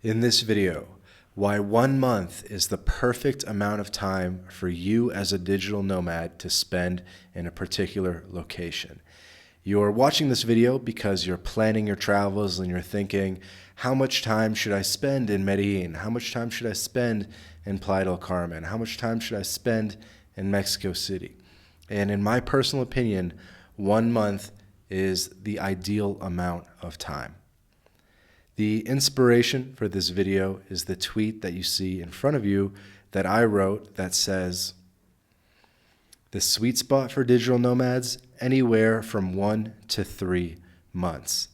In this video, why 1 month is the perfect amount of time for you as a digital nomad to spend in a particular location. You're watching this video because you're planning your travels and you're thinking, how much time should I spend in Medellin? How much time should I spend in Playa del Carmen? How much time should I spend in Mexico City? And in my personal opinion, 1 month is the ideal amount of time. The inspiration for this video is the tweet that you see in front of you that I wrote that says, the sweet spot for digital nomads, anywhere from 1 to 3 months.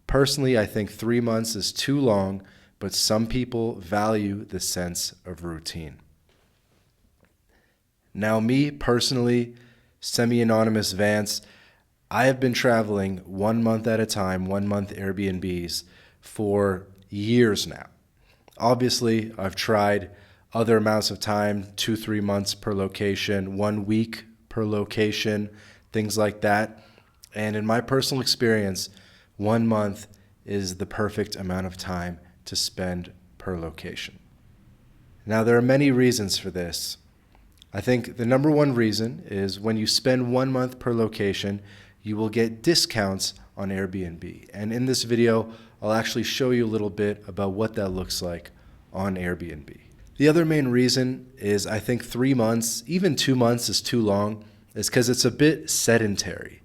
Personally, I think 3 months is too long, but some people value the sense of routine. Now, me personally, semi-anonymous Vance, I have been traveling 1 month at a time, 1 month Airbnbs for years now. Obviously, I've tried other amounts of time, 2-3 months per location, 1 week per location, things like that. And in my personal experience, 1 month is the perfect amount of time to spend per location. Now, there are many reasons for this. I think the number one reason is when you spend 1 month per location, you will get discounts on Airbnb. And in this video, I'll actually show you a little bit about what that looks like on Airbnb. The other main reason is I think 3 months, even 2 months is too long, is because it's a bit sedentary.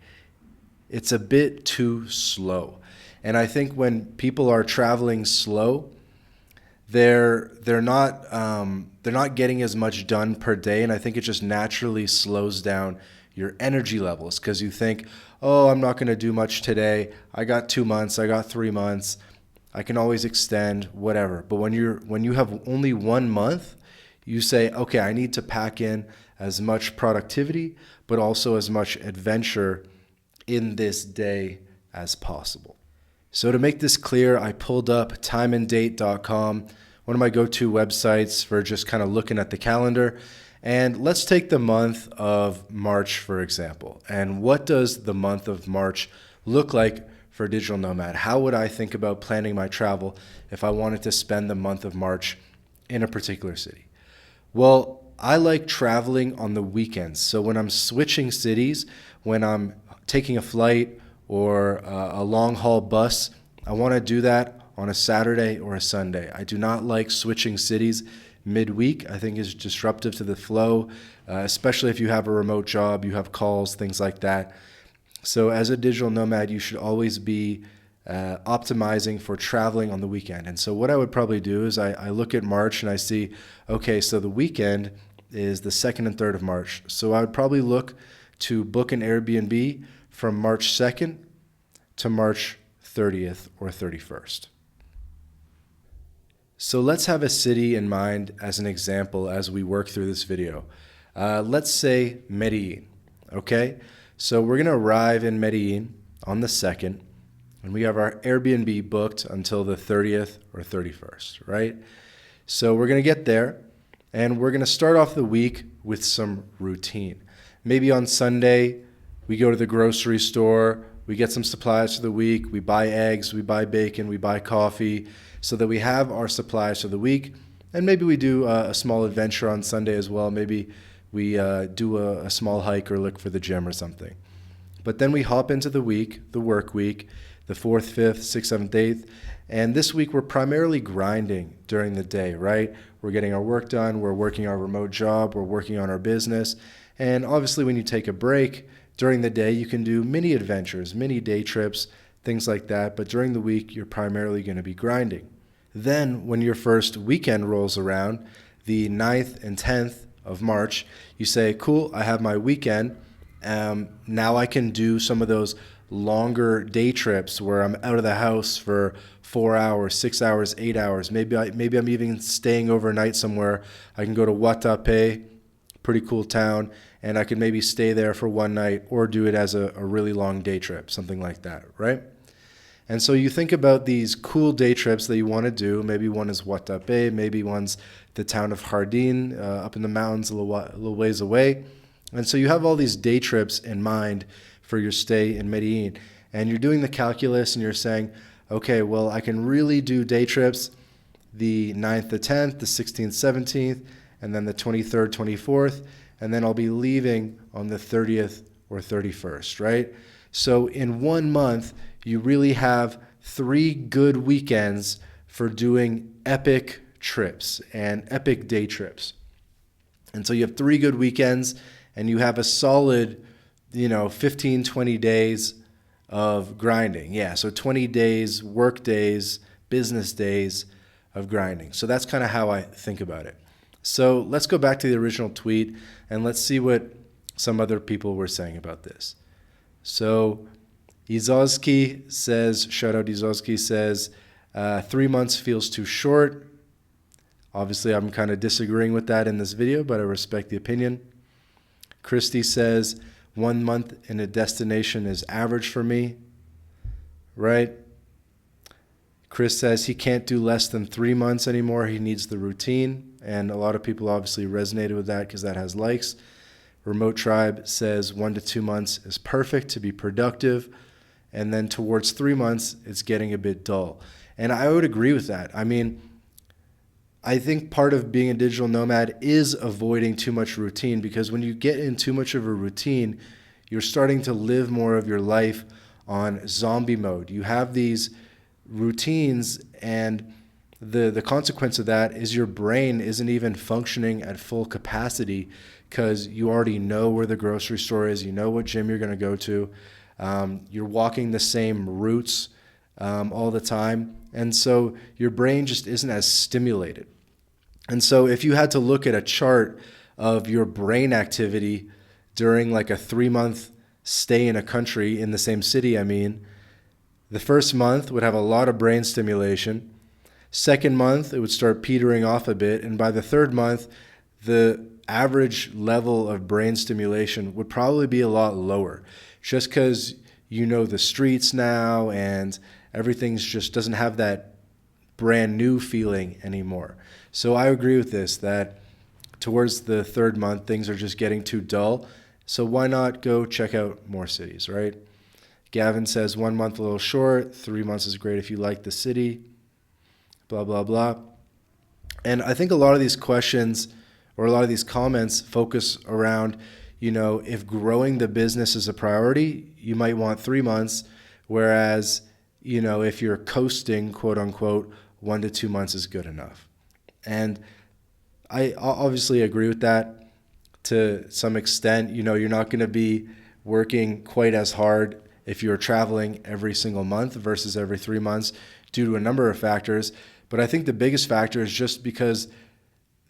It's a bit too slow. And I think when people are traveling slow, they're not getting as much done per day, and I think it just naturally slows down your energy levels because you think, oh, I'm not going to do much today. I got 2 months, I got 3 months. I can always extend, whatever. But when you have only 1 month, you say, okay, I need to pack in as much productivity, but also as much adventure in this day as possible. So to make this clear, I pulled up timeanddate.com, one of my go-to websites for just kind of looking at the calendar. And let's take the month of March, for example. And what does the month of March look like for a digital nomad? How would I think about planning my travel if I wanted to spend the month of March in a particular city? Well, I like traveling on the weekends. So when I'm switching cities, when I'm taking a flight or a long haul bus, I want to do that on a Saturday or a Sunday. I do not like switching cities midweek. I think is disruptive to the flow, especially if you have a remote job, you have calls, things like that. So as a digital nomad, you should always be optimizing for traveling on the weekend. And so what I would probably do is I look at March and I see, okay, so the weekend is the 2nd and 3rd of March. So I would probably look to book an Airbnb from March 2nd to March 30th or 31st. So let's have a city in mind as an example as we work through this video. Let's say Medellin, okay? So we're gonna arrive in Medellin on the 2nd, and we have our Airbnb booked until the 30th or 31st, right? So we're gonna get there, and we're gonna start off the week with some routine. Maybe on Sunday, we go to the grocery store, we get some supplies for the week, we buy eggs, we buy bacon, we buy coffee, so that we have our supplies for the week. And maybe we do a small adventure on Sunday as well. Maybe we do a small hike or look for the gym or something. But then we hop into the week, the work week, the 4th, 5th, 6th, 7th, 8th. And this week we're primarily grinding during the day, right? We're getting our work done, we're working our remote job, we're working on our business. And obviously when you take a break during the day, you can do mini adventures, mini day trips, things like that. But during the week, you're primarily going to be grinding. Then when your first weekend rolls around, the 9th and 10th of March, you say, cool, I have my weekend. Now I can do some of those longer day trips where I'm out of the house for 4 hours, 6 hours, 8 hours. Maybe I'm even staying overnight somewhere. I can go to Guatape, pretty cool town, and I could maybe stay there for one night or do it as a really long day trip, something like that, right? And so you think about these cool day trips that you want to do. Maybe one is Guatape, maybe one's the town of Jardín, up in the mountains a little ways away. And so you have all these day trips in mind for your stay in Medellin. And you're doing the calculus and you're saying, okay, well, I can really do day trips the 9th, the 10th, the 16th, 17th, and then the 23rd, 24th, and then I'll be leaving on the 30th or 31st, right? So in 1 month, you really have 3 good weekends for doing epic trips and epic day trips. And so you have 3 good weekends and you have a solid, 15, 20 days of grinding. Yeah, so 20 days, work days, business days of grinding. So that's kind of how I think about it. So let's go back to the original tweet and let's see what some other people were saying about this. So Izowski says, shout out Izowski, says, 3 months feels too short. Obviously, I'm kind of disagreeing with that in this video, but I respect the opinion. Christy says, 1 month in a destination is average for me, right? Chris says he can't do less than 3 months anymore. He needs the routine. And a lot of people obviously resonated with that because that has likes. Remote Tribe says 1 to 2 months is perfect to be productive. And then towards 3 months, it's getting a bit dull. And I would agree with that. I mean, I think part of being a digital nomad is avoiding too much routine, because when you get in too much of a routine, you're starting to live more of your life on zombie mode. You have these routines, and the consequence of that is your brain isn't even functioning at full capacity because you already know where the grocery store is, you know what gym you're going to go to, you're walking the same routes all the time, and so your brain just isn't as stimulated. And so if you had to look at a chart of your brain activity during like a 3-month stay in a country, in the same city, the first month would have a lot of brain stimulation. Second month, it would start petering off a bit. And by the third month, the average level of brain stimulation would probably be a lot lower, just because you know the streets now and everything just doesn't have that brand new feeling anymore. So I agree with this, that towards the third month, things are just getting too dull. So why not go check out more cities, right? Gavin says 1 month a little short, 3 months is great if you like the city, blah, blah, blah. And I think a lot of these questions or a lot of these comments focus around, if growing the business is a priority, you might want 3 months, whereas, if you're coasting, quote unquote, 1 to 2 months is good enough. And I obviously agree with that to some extent. You're not going to be working quite as hard if you're traveling every single month versus every 3 months due to a number of factors. But I think the biggest factor is just because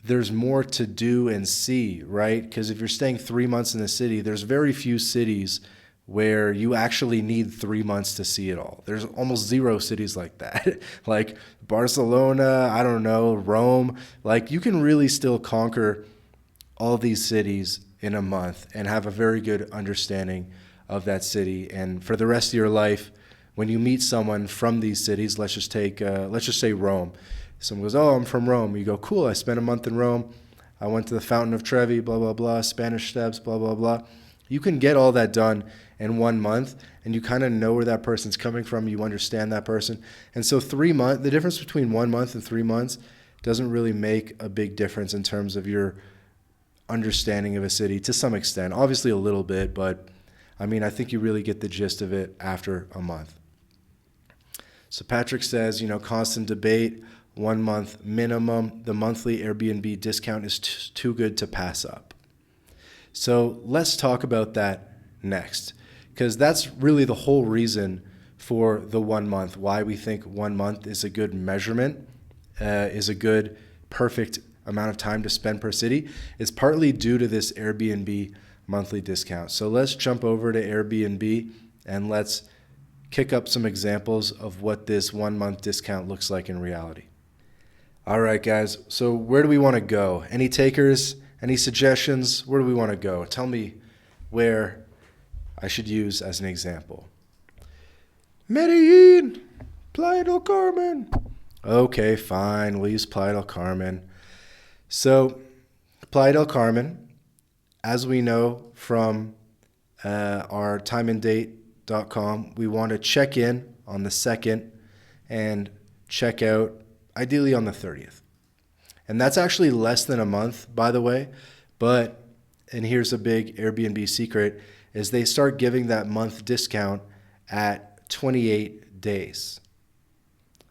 there's more to do and see, right? Because if you're staying 3 months in the city, there's very few cities where you actually need 3 months to see it all. There's almost zero cities like that. Like Barcelona, I don't know, Rome. Like you can really still conquer all these cities in a month and have a very good understanding of that city. And for the rest of your life, when you meet someone from these cities, let's just say Rome. Someone goes, "Oh, I'm from Rome." You go, "Cool, I spent a month in Rome. I went to the Fountain of Trevi, blah, blah, blah, Spanish Steps, blah, blah, blah." You can get all that done in 1 month, and you kind of know where that person's coming from. You understand that person. And so 3 months, the difference between 1 month and 3 months doesn't really make a big difference in terms of your understanding of a city, to some extent. Obviously a little bit, but I think you really get the gist of it after a month. So Patrick says, constant debate, 1 month minimum. The monthly Airbnb discount is too good to pass up. So let's talk about that next, because that's really the whole reason for the 1 month, why we think 1 month is a good measurement, is a good, perfect amount of time to spend per city. It's partly due to this Airbnb monthly discount. So let's jump over to Airbnb and let's kick up some examples of what this 1 month discount looks like in reality. All right, guys. So where do we want to go? Any takers? Any suggestions? Where do we want to go? Tell me where I should use as an example. Medellin, Playa del Carmen. Okay, fine. We'll use Playa del Carmen. So Playa del Carmen, as we know from our timeanddate.com, we want to check in on the 2nd and check out, ideally on the 30th. And that's actually less than a month, by the way. But, and here's a big Airbnb secret, is they start giving that month discount at 28 days.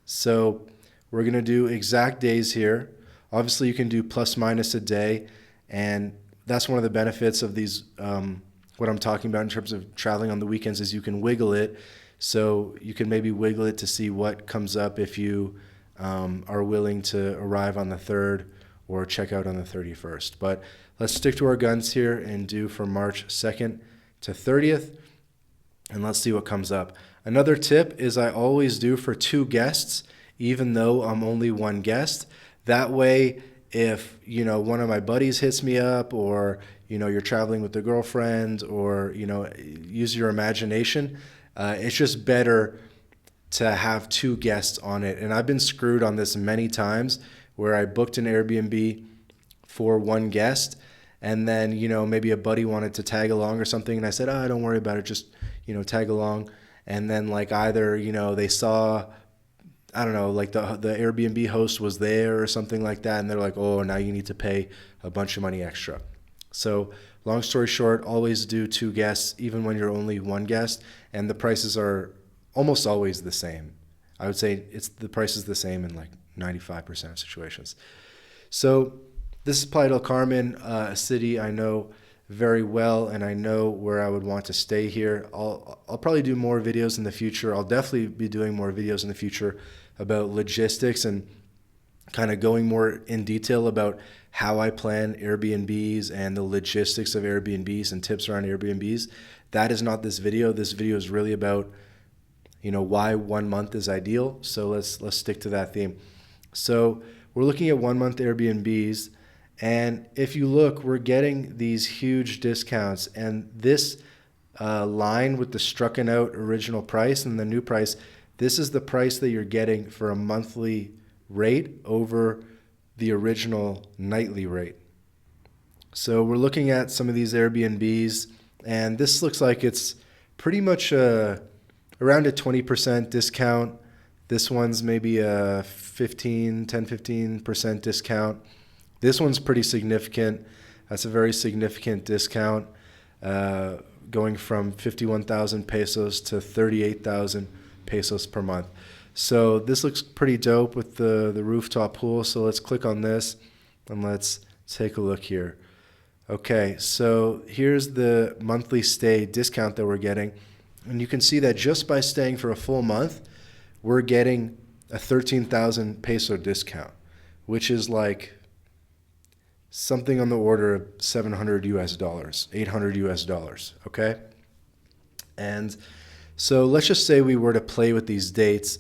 So we're going to do exact days here. Obviously, you can do plus minus a day. And that's one of the benefits of these, what I'm talking about in terms of traveling on the weekends, is you can wiggle it. So you can maybe wiggle it to see what comes up if you are willing to arrive on the 3rd or check out on the 31st. But let's stick to our guns here and do from March 2nd to 30th, and let's see what comes up. Another tip is I always do for 2 guests, even though I'm only 1 guest. That way, if one of my buddies hits me up, or you're traveling with a girlfriend, or use your imagination, it's just better to have 2 guests on it. And I've been screwed on this many times, where I booked an Airbnb for 1 guest, and then maybe a buddy wanted to tag along or something, and I said, oh, don't worry about it, just tag along. And then either they saw, I don't know, the Airbnb host was there or something like that, and they're like, oh, now you need to pay a bunch of money extra. So long story short, always do 2 guests even when you're only 1 guest, and the prices are almost always the same. I would say the price is the same in 95% of situations. So this is Playa del Carmen, a city I know very well, and I know where I would want to stay here. I'll probably do more videos in the future. I'll definitely be doing more videos in the future about logistics and kind of going more in detail about how I plan Airbnbs and the logistics of Airbnbs and tips around Airbnbs. That is not this video. This video is really about why 1 month is ideal. So let's stick to that theme. So we're looking at 1 month Airbnbs, and if you look, we're getting these huge discounts, and this line with the struck out original price and the new price, this is the price that you're getting for a monthly rate over the original nightly rate. So we're looking at some of these Airbnbs, and this looks like it's pretty much around a 20% discount. This one's maybe a 10-15% discount. This one's pretty significant. That's a very significant discount, going from 51,000 pesos to 38,000 pesos per month. So this looks pretty dope with the rooftop pool. So let's click on this and let's take a look here. Okay, so here's the monthly stay discount that we're getting. And you can see that just by staying for a full month, we're getting a 13,000 peso discount, which is something on the order of $700 US, $800 US, okay? And so let's just say we were to play with these dates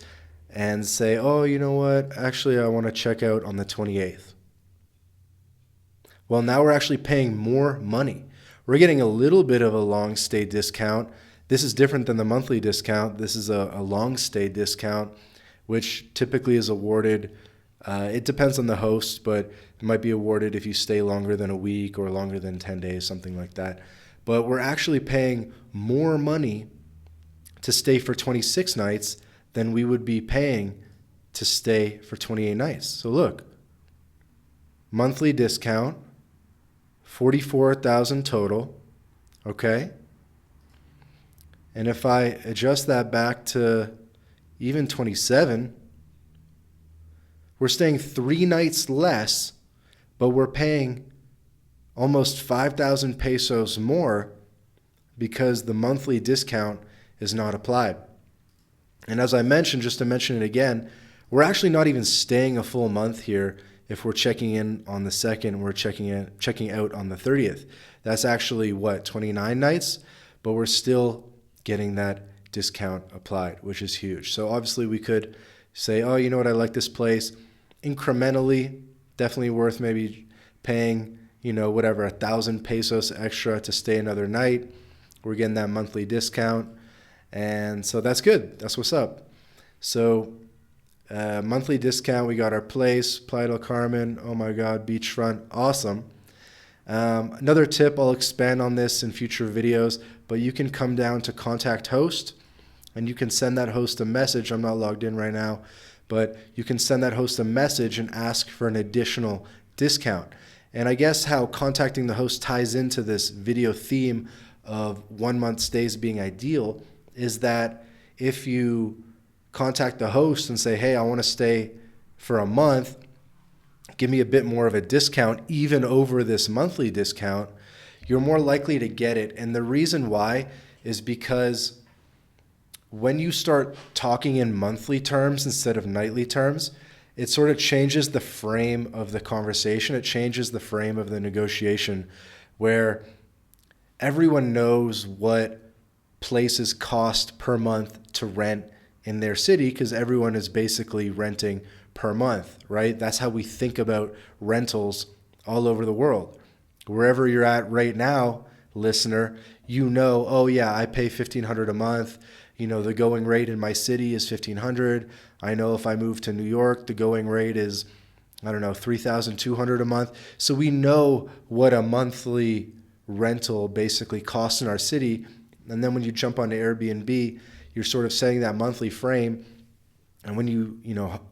and say, oh, you know what? Actually, I want to check out on the 28th. Well, now we're actually paying more money. We're getting a little bit of a long stay discount. This is different than the monthly discount. This is a long stay discount, which typically is awarded. It depends on the host, but it might be awarded if you stay longer than a week or longer than 10 days, something like that. But we're actually paying more money to stay for 26 nights than we would be paying to stay for 28 nights. So look, monthly discount, 44,000 total, okay? And if I adjust that back to even 27, we're staying 3 nights less, but we're paying almost 5,000 pesos more because the monthly discount is not applied. And as I mentioned, just to mention it again, we're actually not even staying a full month here. If we're checking in on the 2nd, we're checking out on the 30th. That's actually 29 nights, but we're still getting that discount applied, which is huge. So obviously we could say, oh, you know what, I like this place. Incrementally, definitely worth maybe paying, 1,000 pesos extra to stay another night. We're getting that monthly discount. And so that's good. That's what's up. So monthly discount, we got our place, Playa del Carmen. Oh my God, beachfront, awesome. Another tip, I'll expand on this in future videos, but you can come down to contact host and you can send that host a message. I'm not logged in right now, but you can send that host a message and ask for an additional discount. And I guess how contacting the host ties into this video theme of 1 month stays being ideal is that if you contact the host and say, hey, I want to stay for a month, give me a bit more of a discount, even over this monthly discount, you're more likely to get it. And the reason why is because when you start talking in monthly terms instead of nightly terms, it sort of changes the frame of the conversation. It changes the frame of the negotiation where everyone knows what places cost per month to rent in their city because everyone is basically renting per month, right? That's how we think about rentals all over the world. Wherever you're at right now, listener, you know, oh yeah, I pay $1,500 a month. You know, the going rate in my city is $1,500. I know if I move to New York, the going rate is, I don't know, $3,200 a month. So we know what a monthly rental basically costs in our city. And then when you jump onto Airbnb, you're sort of setting that monthly frame. And when you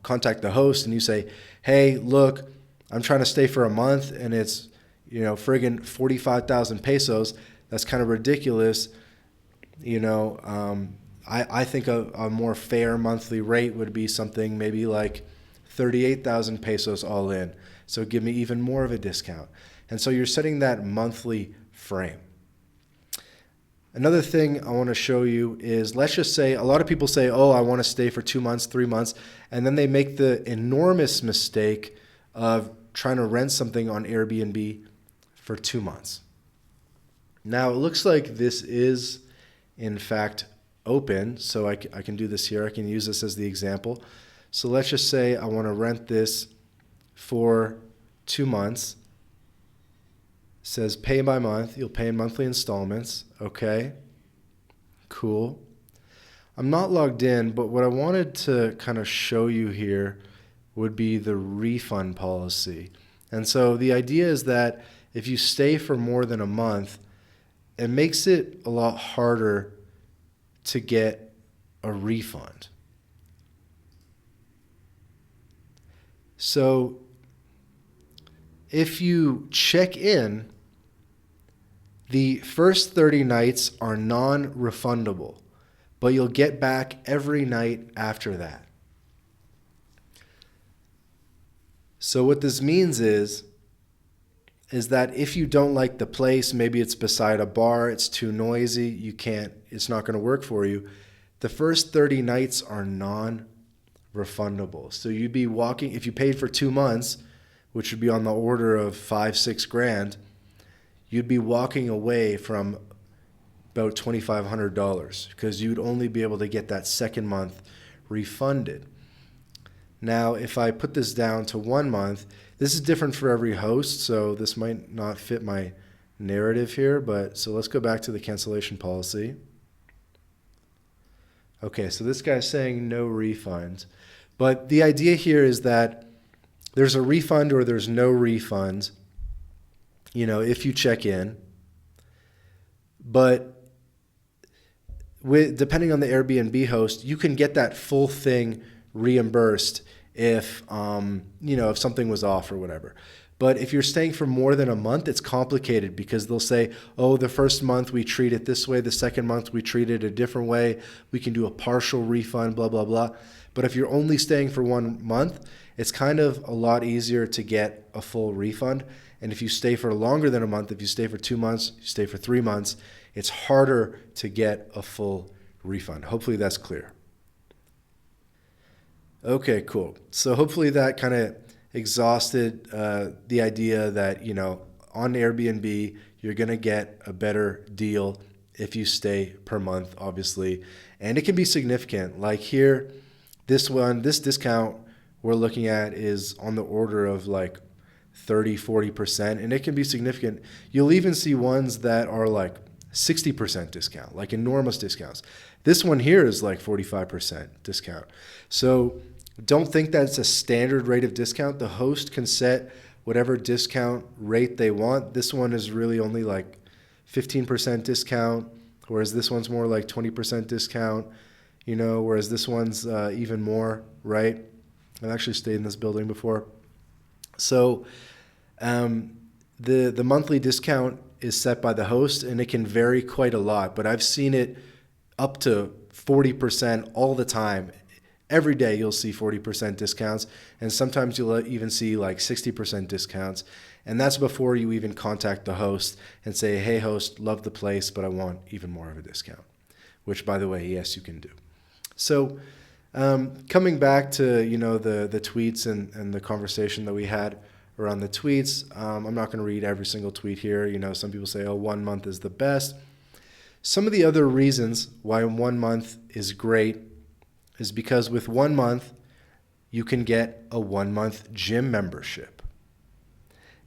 contact the host and you say, hey, look, I'm trying to stay for a month and it's, friggin' 45,000 pesos. That's kind of ridiculous. I think a more fair monthly rate would be something maybe like 38,000 pesos all in. So give me even more of a discount. And so you're setting that monthly frame. Another thing I want to show you is, let's just say a lot of people say, oh, I want to stay for 2 months, 3 months, and then they make the enormous mistake of trying to rent something on Airbnb for 2 months. Now, it looks like this is, in fact, open, so I can do this here. I can use this as the example. So let's just say I want to rent this for 2 months. It says pay by month. You'll pay in monthly installments. Okay, cool. I'm not logged in, but what I wanted to kind of show you here would be the refund policy. And so the idea is that if you stay for more than a month, it makes it a lot harder to get a refund. So if you check in, the first 30 nights are non-refundable, but you'll get back every night after that. So what this means is that if you don't like the place, maybe it's beside a bar, it's too noisy, it's not going to work for you, the first 30 nights are non-refundable. So you'd be walking, if you paid for 2 months, which would be on the order of $5-6 grand, you'd be walking away from about $2,500 because you'd only be able to get that second month refunded. Now, if I put this down to 1 month, this is different for every host, so this might not fit my narrative here, so let's go back to the cancellation policy. Okay, so this guy's saying no refund. But the idea here is that there's a refund or there's no refund, if you check in. But depending on the Airbnb host, you can get that full thing reimbursed if something was off or whatever. But if you're staying for more than a month, it's complicated because they'll say, oh, the first month we treat it this way, the second month we treat it a different way, we can do a partial refund, blah, blah, blah. But if you're only staying for 1 month, it's kind of a lot easier to get a full refund. And if you stay for longer than a month, if you stay for 2 months, you stay for 3 months, it's harder to get a full refund. Hopefully that's clear. Okay, cool. So hopefully that kind of exhausted the idea that, on Airbnb, you're going to get a better deal if you stay per month, obviously. And it can be significant. Like here, this discount we're looking at is on the order of like 30-40%, and it can be significant. You'll even see ones that are like 60% discount, like enormous discounts. This one here is like 45% discount. So don't think that it's a standard rate of discount. The host can set whatever discount rate they want. This one is really only like 15% discount, whereas this one's more like 20% discount, whereas this one's even more, right? I've actually stayed in this building before. So the monthly discount is set by the host, and it can vary quite a lot, but I've seen it up to 40% all the time. Every day you'll see 40% discounts, and sometimes you'll even see like 60% discounts. And that's before you even contact the host and say, hey, host, love the place, but I want even more of a discount, which, by the way, yes, you can do. So coming back to, the tweets and the conversation that we had around the tweets, I'm not going to read every single tweet here. Some people say, 1 month is the best. Some of the other reasons why 1 month is great is because with 1 month, you can get a 1 month gym membership.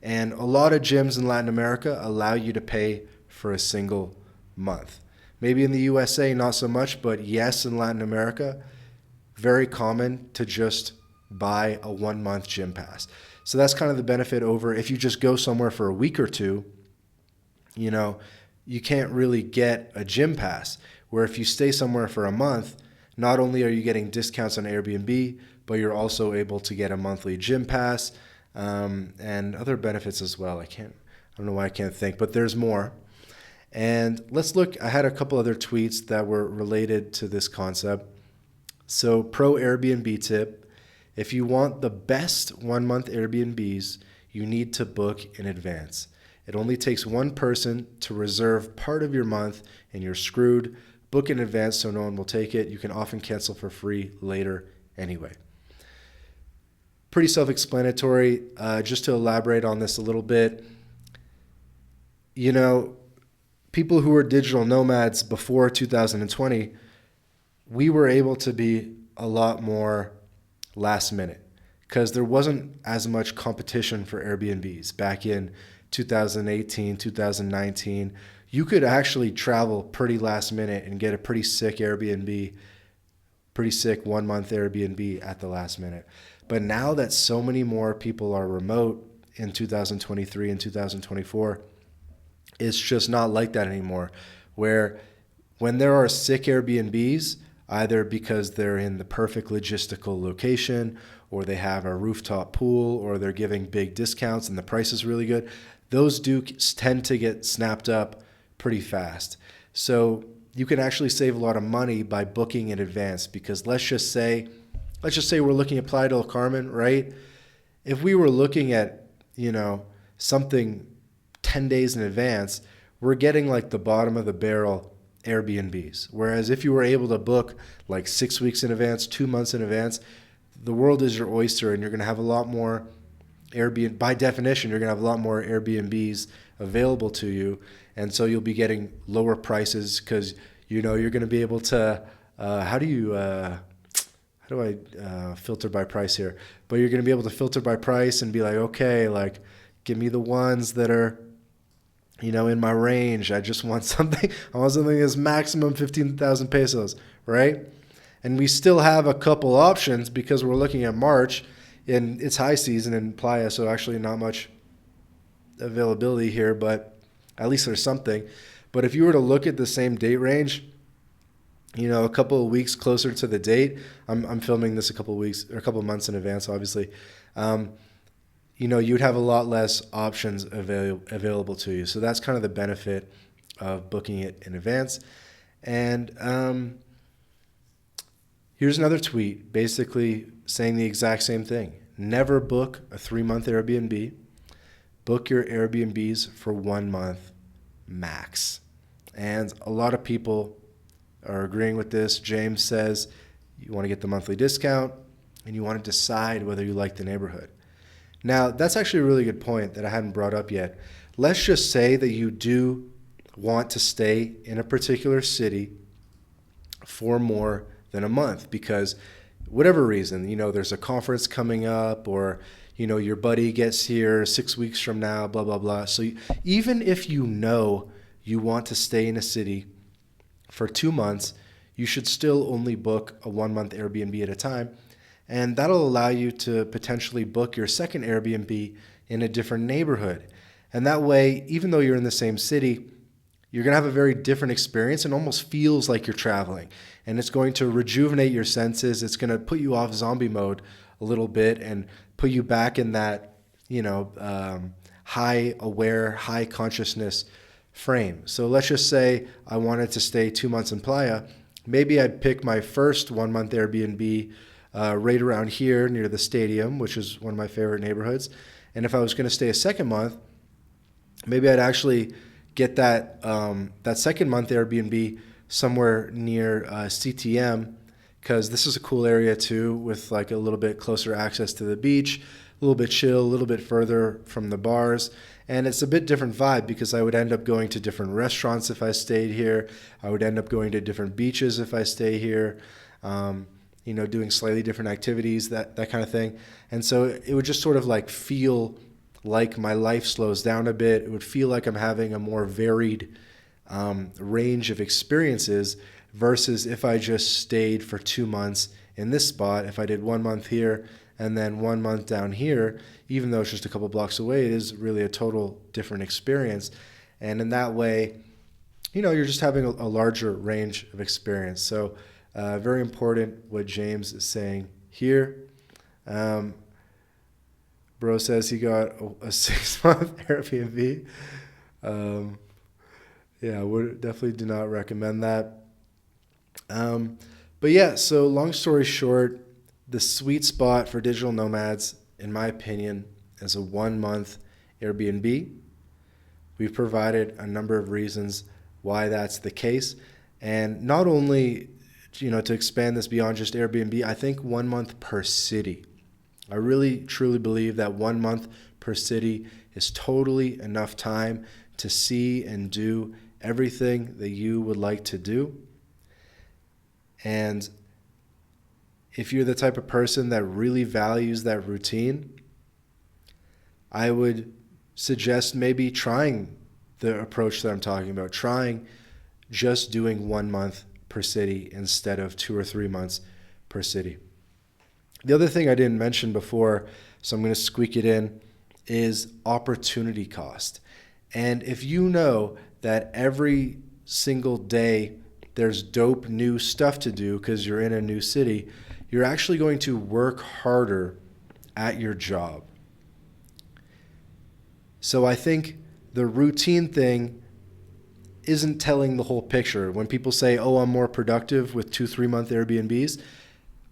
And a lot of gyms in Latin America allow you to pay for a single month. Maybe in the USA, not so much, but yes, in Latin America, very common to just buy a 1 month gym pass. So that's kind of the benefit over if you just go somewhere for a week or two, you can't really get a gym pass. Where if you stay somewhere for a month, not only are you getting discounts on Airbnb, but you're also able to get a monthly gym pass and other benefits as well. I don't know why I can't think, but there's more. And let's look, I had a couple other tweets that were related to this concept. So pro Airbnb tip, if you want the best 1 month Airbnbs, you need to book in advance. It only takes one person to reserve part of your month and you're screwed. Book in advance so no one will take it. You can often cancel for free later anyway. Pretty self-explanatory. Just to elaborate on this a little bit, people who were digital nomads before 2020, we were able to be a lot more last minute because there wasn't as much competition for Airbnbs back in 2018, 2019. You could actually travel pretty last minute and get a pretty sick Airbnb, pretty sick 1 month Airbnb at the last minute. But now that so many more people are remote in 2023 and 2024, it's just not like that anymore. Where when there are sick Airbnbs, either because they're in the perfect logistical location or they have a rooftop pool or they're giving big discounts and the price is really good, those do tend to get snapped up pretty fast. So you can actually save a lot of money by booking in advance because let's just say we're looking at Playa del Carmen, right? If we were looking at, something 10 days in advance, we're getting like the bottom of the barrel Airbnbs. Whereas if you were able to book like 6 weeks in advance, 2 months in advance, the world is your oyster and you're going to have a lot more Airbnb. By definition, you're going to have a lot more Airbnbs available to you. And so you'll be getting lower prices because, you're going to be able to, how do I filter by price here? But you're going to be able to filter by price and be like, okay, like give me the ones that are, in my range. I want something that's maximum 15,000 pesos, right? And we still have a couple options because we're looking at March and it's high season in Playa, so actually not much availability here, but at least there's something. But if you were to look at the same date range, a couple of weeks closer to the date, I'm filming this a couple of weeks or a couple of months in advance, obviously. You'd have a lot less options available to you. So that's kind of the benefit of booking it in advance. And here's another tweet basically saying the exact same thing. Never book a 3-month Airbnb. Book your Airbnbs for 1 month max. And a lot of people are agreeing with this. James says you want to get the monthly discount and you want to decide whether you like the neighborhood. Now, that's actually a really good point that I hadn't brought up yet. Let's just say that you do want to stay in a particular city for more than a month because whatever reason, there's a conference coming up or, your buddy gets here 6 weeks from now, blah, blah, blah. So even if you want to stay in a city for 2 months, you should still only book a 1 month Airbnb at a time. And that'll allow you to potentially book your second Airbnb in a different neighborhood. And that way, even though you're in the same city, you're going to have a very different experience and almost feels like you're traveling. And it's going to rejuvenate your senses. It's going to put you off zombie mode a little bit and put you back in that, high aware, high consciousness frame. So let's just say I wanted to stay 2 months in Playa. Maybe I'd pick my first 1 month Airbnb right around here near the stadium, which is one of my favorite neighborhoods. And if I was going to stay a second month, maybe I'd actually get that second month Airbnb somewhere near CTM, because this is a cool area too, with like a little bit closer access to the beach, a little bit chill, a little bit further from the bars. And it's a bit different vibe because I would end up going to different restaurants if I stayed here. I would end up going to different beaches if I stay here, doing slightly different activities, that kind of thing. And so it would just sort of like feel like my life slows down a bit. It would feel like I'm having a more varied range of experiences versus if I just stayed for 2 months in this spot. If I did 1 month here and then 1 month down here, even though it's just a couple blocks away, it is really a total different experience. And in that way, you're just having a larger range of experience. So very important what James is saying here. Bro says he got a 6-month Airbnb. Yeah, would definitely do not recommend that. But yeah, so long story short, the sweet spot for digital nomads, in my opinion, is a 1 month Airbnb. We've provided a number of reasons why that's the case. And not only, to expand this beyond just Airbnb, I think 1 month per city. I really, truly believe that 1 month per city is totally enough time to see and do everything that you would like to do. And if you're the type of person that really values that routine, I would suggest maybe trying the approach that I'm talking about, trying just doing 1 month per city instead of 2 or 3 months per city. The other thing I didn't mention before, so I'm going to squeak it in, is opportunity cost. And if you know that every single day there's dope new stuff to do because you're in a new city, you're actually going to work harder at your job. So I think the routine thing isn't telling the whole picture. When people say, oh, I'm more productive with 2-3 month Airbnbs,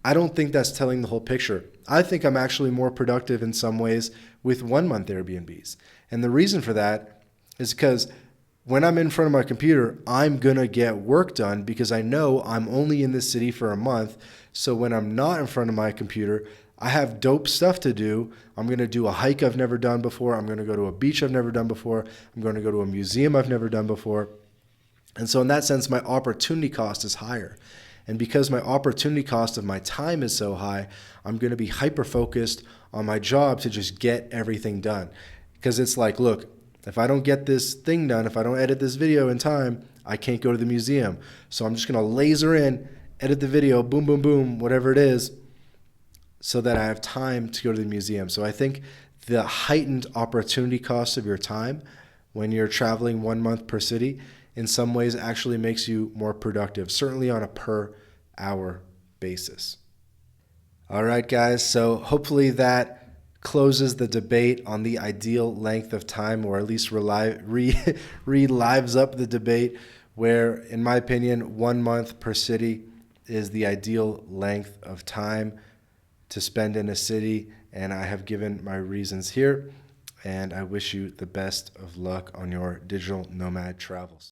I don't think that's telling the whole picture. I think I'm actually more productive in some ways with 1 month Airbnbs. And the reason for that is because when I'm in front of my computer, I'm going to get work done because I know I'm only in this city for a month. So when I'm not in front of my computer, I have dope stuff to do. I'm going to do a hike I've never done before. I'm going to go to a beach I've never done before. I'm going to go to a museum I've never done before. And so in that sense, my opportunity cost is higher. And because my opportunity cost of my time is so high, I'm going to be hyper-focused on my job to just get everything done. Because it's like, look, if I don't get this thing done, if I don't edit this video in time, I can't go to the museum. So I'm just going to laser in, edit the video, boom, boom, boom, whatever it is, so that I have time to go to the museum. So I think the heightened opportunity cost of your time when you're traveling 1 month per city in some ways actually makes you more productive, certainly on a per hour basis. All right, guys. So hopefully that closes the debate on the ideal length of time, or at least relives up the debate where, in my opinion, 1 month per city is the ideal length of time to spend in a city. And I have given my reasons here, and I wish you the best of luck on your digital nomad travels.